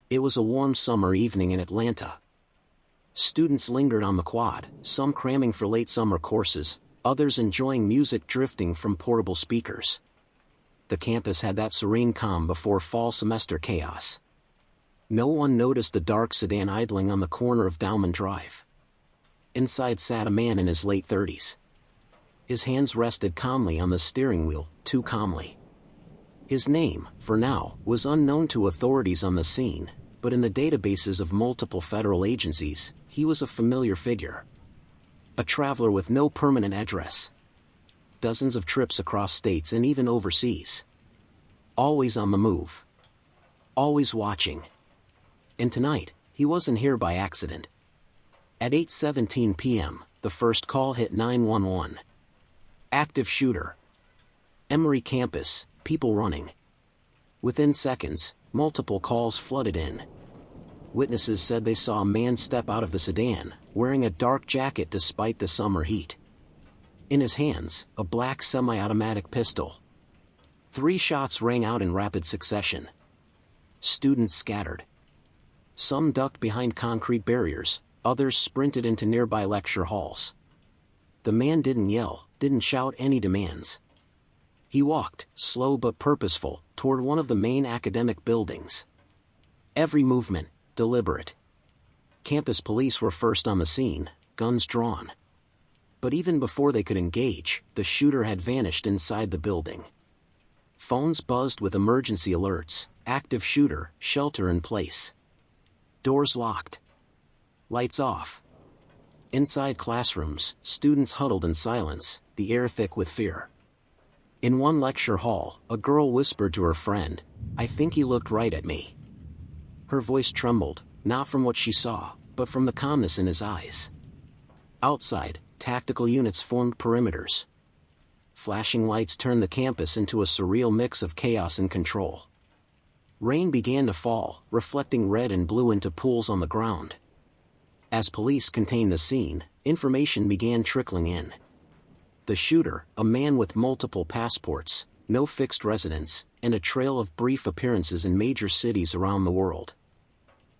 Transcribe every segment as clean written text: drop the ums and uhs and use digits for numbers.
It was a warm summer evening in Atlanta. Students lingered on the quad, some cramming for late summer courses, others enjoying music drifting from portable speakers. The campus had that serene calm before fall semester chaos. No one noticed the dark sedan idling on the corner of Dauman Drive. Inside sat a man in his late 30s. His hands rested calmly on the steering wheel, too calmly. His name, for now, was unknown to authorities on the scene, but in the databases of multiple federal agencies, he was a familiar figure. A traveler with no permanent address. Dozens of trips across states and even overseas. Always on the move. Always watching. And tonight, he wasn't here by accident. At 8:17 p.m., the first call hit 911. Active shooter. Emory campus, people running. Within seconds, multiple calls flooded in. Witnesses said they saw a man step out of the sedan, wearing a dark jacket despite the summer heat. In his hands, a black semi-automatic pistol. 3 shots rang out in rapid succession. Students scattered. Some ducked behind concrete barriers, others sprinted into nearby lecture halls. The man didn't yell, didn't shout any demands. He walked, slow but purposeful, toward one of the main academic buildings. Every movement, deliberate. Campus police were first on the scene, guns drawn. But even before they could engage, the shooter had vanished inside the building. Phones buzzed with emergency alerts, active shooter, shelter in place. Doors locked. Lights off. Inside classrooms, students huddled in silence, the air thick with fear. In one lecture hall, a girl whispered to her friend, "I think he looked right at me." Her voice trembled, not from what she saw, but from the calmness in his eyes. Outside, tactical units formed perimeters. Flashing lights turned the campus into a surreal mix of chaos and control. Rain began to fall, reflecting red and blue into pools on the ground. As police contained the scene, information began trickling in. The shooter, a man with multiple passports, no fixed residence, and a trail of brief appearances in major cities around the world.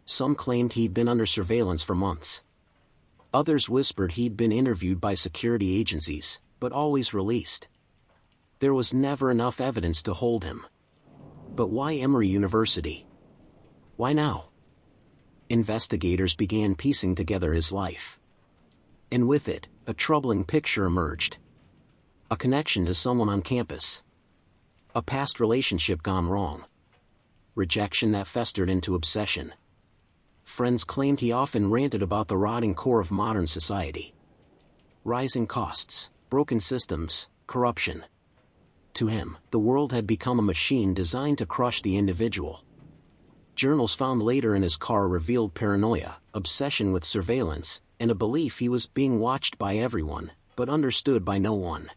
Some claimed he'd been under surveillance for months. Others whispered he'd been interviewed by security agencies, but always released. There was never enough evidence to hold him. But why Emory University? Why now? Investigators began piecing together his life. And with it, a troubling picture emerged. A connection to someone on campus. A past relationship gone wrong. Rejection that festered into obsession. Friends claimed he often ranted about the rotting core of modern society. Rising costs, broken systems, corruption. To him, the world had become a machine designed to crush the individual. Journals found later in his car revealed paranoia, obsession with surveillance, and a belief he was being watched by everyone, but understood by no one.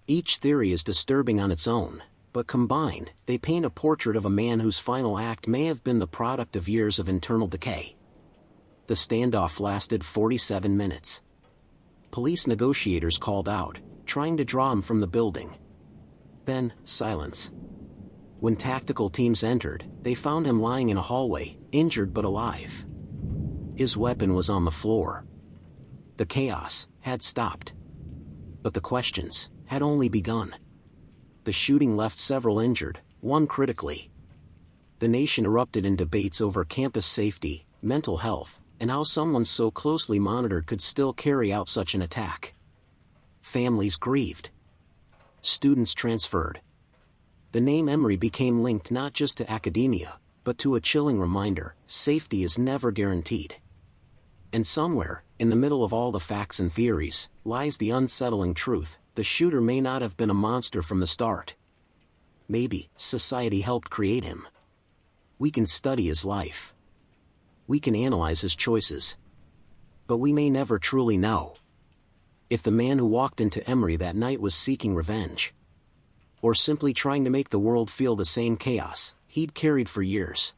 Each theory is disturbing on its own, but combined, they paint a portrait of a man whose final act may have been the product of years of internal decay. The standoff lasted 47 minutes. Police negotiators called out, trying to draw him from the building. Then, silence. When tactical teams entered, they found him lying in a hallway, injured but alive. His weapon was on the floor. The chaos had stopped. But the questions had only begun. The shooting left several injured, one critically. The nation erupted in debates over campus safety, mental health, and how someone so closely monitored could still carry out such an attack. Families grieved. Students transferred. The name Emory became linked not just to academia, but to a chilling reminder: safety is never guaranteed. And somewhere, in the middle of all the facts and theories, lies the unsettling truth: the shooter may not have been a monster from the start. Maybe society helped create him. We can study his life. We can analyze his choices. But we may never truly know. If the man who walked into Emory that night was seeking revenge, or simply trying to make the world feel the same chaos he'd carried for years.